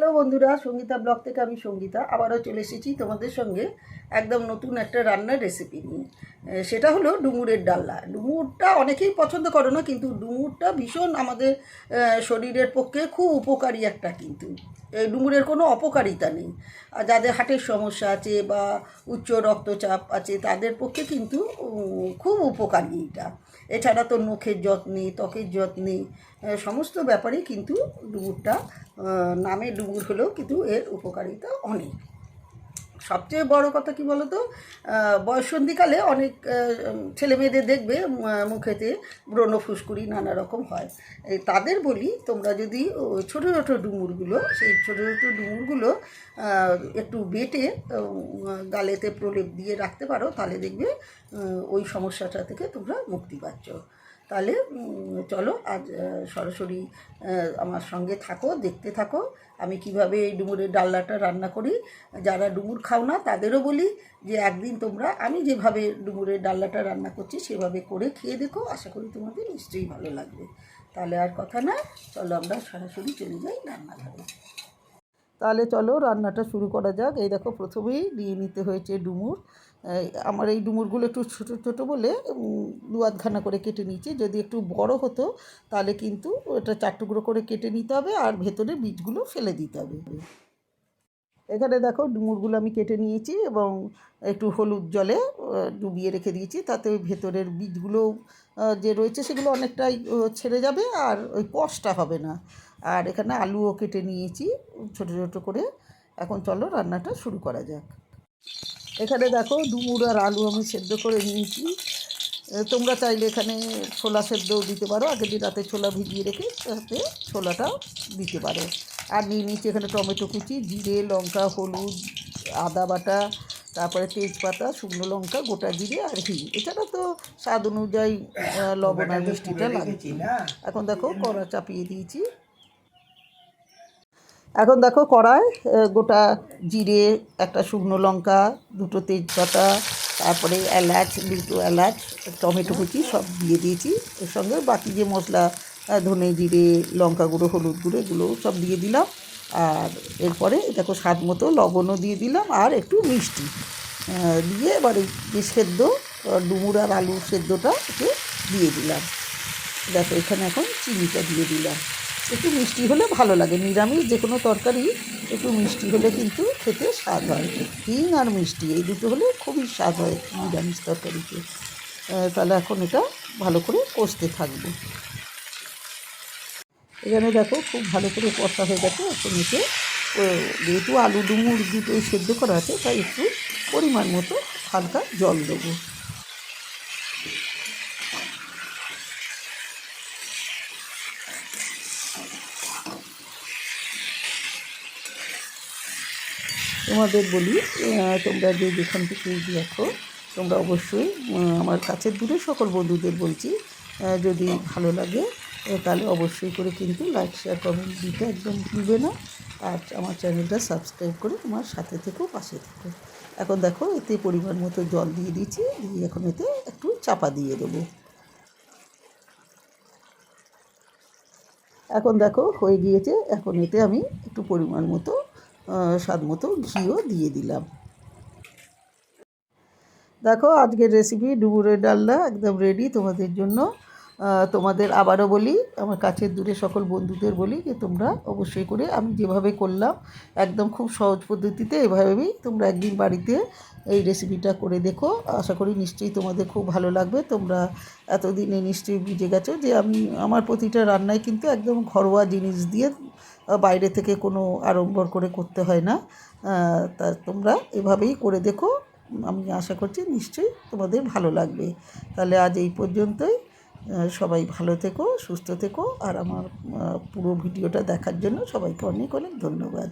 Hello বন্ধুরা, Sangeeta blog থেকে আমি সঙ্গীতা আবারও চলে এসেছি তোমাদের সঙ্গে একদম নতুন একটা রান্নার রেসিপি নিয়ে। সেটা হলো ডুমুরের ডালনা। ডুমুরটা অনেকেই পছন্দ করো না, কিন্তু ডুমুরটা ভীষণ আমাদের শরীরের পক্ষে খুব উপকারী একটা, কিন্তু এই ডুমুরের কোনো অপকারিতা নেই। আর যাদের হার্টের সমস্যা আছে বা উচ্চ রক্তচাপ আছে তাদের পক্ষে কিন্তু খুব উপকারী এটা। এছাড়া তো নখের যত্নে, ত্বকের যত্নে, সমস্ত ব্যাপারেই কিন্তু ডুমুরটা, নামে ডুমুর হলেও কিন্তু এর উপকারিতা অনেক। সবচেয়ে বড় কথা কী বলো তো, বয়ঃসন্ধিকালে অনেক ছেলেমেয়েদের দেখবে মুখেতে ব্রণ ফুসকুড়ি নানা রকম হয়। তাদের বলি, তোমরা যদি ছোটো ছোটো ডুমুরগুলো, সেই ছোটো ছোটো ডুমুরগুলো একটু বেটে গালেতে প্রলেপ দিয়ে রাখতে পারো, তাহলে দেখবে ওই সমস্যাটা থেকে তোমরা মুক্তি পাচ্ছ। তাহলে চলো আজ সরাসরি আমার সঙ্গে থাকো, দেখতে থাকো আমি কিভাবে এই ডুমুরের ডালনাটা রান্না করি। যারা ডুমুর খাও না তাদেরও বলি যে একদিন তোমরা আমি যেভাবে ডুমুরের ডালনাটা রান্না করছি সেভাবে করে খেয়ে দেখো, আশা করি তোমাদের নিশ্চয়ই ভালো লাগবে। তাহলে আর কথা না, চলো আমরা সরাসরি চলে যাই রান্নাঘরে। তাহলে চলো রান্নাটা শুরু করা যাক। এই দেখো, প্রথমেই নিয়ে নিতে হয়েছে ডুমুর। আমার এই ডুমুরগুলো একটু ছোটো ছোটো বলে দু আধখানা করে কেটে নিয়েছি। যদি একটু বড় হতো তাহলে কিন্তু এটা 4 টুকরো করে কেটে নিতে হবে আর ভেতরে বীজগুলো ফেলে দিতে হবে। এখানে দেখো ডুমুরগুলো আমি কেটে নিয়েছি এবং একটু হলুদ জলে ডুবিয়ে রেখে দিয়েছি, তাতে ওই ভেতরের বীজগুলো যে রয়েছে সেগুলো অনেকটাই ছেড়ে যাবে আর ওই কষটা হবে না। আর এখানে আলুও কেটে নিয়েছি ছোটো ছোটো করে। এখন চলো রান্নাটা শুরু করা যাক। এখানে দেখো ডুমুর আর আলু আমি সেদ্ধ করে নিয়েছি। তোমরা চাইলে এখানে ছোলা সেদ্ধও দিতে পারো, আগের দিন রাতে ছোলা ভিজিয়ে রেখে তাতে ছোলাটাও দিতে পারো। আর নিয়ে নিচ্ছি এখানে টমেটো কুচি, জিরে, লঙ্কা, হলুদ, আদা বাটা, তারপরে তেজপাতা, শুকনো লঙ্কা, গোটা জিরে আর হিং। এছাড়া তো স্বাদ অনুযায়ী লবণ আর মিষ্টিটা লাগছে। এখন দেখো কড়া চাপিয়ে দিয়েছি। এখন দেখো কড়ায় গোটা জিরে, একটা শুকনো লঙ্কা, দুটো তেজপাতা, তারপরে দুটো এলাচ, টমেটো কুচি সব দিয়ে দিয়েছি। এর সঙ্গে বাকি যে মশলা, ধনে জিরে, লঙ্কা গুঁড়ো, হলুদ গুঁড়ো, এগুলো সব দিয়ে দিলাম। আর এরপরে দেখো স্বাদ মতো লবণও দিয়ে দিলাম আর একটু মিষ্টি দিয়ে এবার এই যে সেদ্ধ ডুমুর আর আলু সেদ্ধটা একটু দিয়ে দিলাম। দেখো এখানে এখন চিনিটা দিয়ে দিলাম। একটু মিষ্টি হলে ভালো লাগে, নিরামিষ যে কোনো তরকারি একটু মিষ্টি হলে কিন্তু খেতে স্বাদ হয়। হিং আর মিষ্টি এই দুটো হলে খুবই স্বাদ হয় নিরামিষ তরকারিতে। তাহলে এখন এটা ভালো করে কষতে থাকবো। এখানে দেখো খুব ভালো করে কষা হয়ে গেছে। এখন এতে যেহেতু আলু ডুমুর দুটোই সেদ্ধ করা আছে তাই একটু পরিমাণ মতো হালকা জল দেবো। তোমাদের বলি, তোমরা যেখান থেকেই দেখো তোমরা অবশ্যই আমার কাছের দূরে সকল বন্ধুদের বলছি, যদি ভালো লাগে তাহলে অবশ্যই করে কিন্তু লাইক, শেয়ার, কমেন্ট দিতে একদম ভুলবে না। আর আমার চ্যানেলটা সাবস্ক্রাইব করে তোমার সাথে থেকেও পাশে থেকো। এখন দেখো এতে পরিমাণ মতো জল দিয়ে দিয়েছি, দিয়ে এখন এতে একটু চাপা দিয়ে দেবো। এখন দেখো হয়ে গিয়েছে। এখন এতে আমি একটু পরিমাণ মতো স্বাদ মতো ঘিও দিয়ে দিলাম। দেখো আজকের রেসিপি ডুমুরের ডালনা একদম রেডি তোমাদের জন্য। তোমাদের আবারও বলি, আমার কাছের দূরে সকল বন্ধুদের বলি যে তোমরা অবশ্যই করে আমি যেভাবে করলাম একদম খুব সহজ পদ্ধতিতে এভাবেই তোমরা একদিন বাড়িতে এই রেসিপিটা করে দেখো। আশা করি নিশ্চয়ই তোমাদের খুব ভালো লাগবে। তোমরা এতদিনে নিশ্চয়ই বুঝে গেছো যে আমি আমার প্রতিটা রান্নায় কিন্তু একদম ঘরোয়া জিনিস দিয়ে, বাইরে থেকে কোনো আড়ম্বর করে করতে হয় না। তা তোমরা এভাবেই করে দেখো, আমি আশা করছি নিশ্চয়ই তোমাদের ভালো লাগবে। তাহলে আজ এই পর্যন্তই। সবাই ভালো থেকো, সুস্থ থেকো, আর আমার পুরো ভিডিওটা দেখার জন্য সবাইকে অনেক অনেক ধন্যবাদ।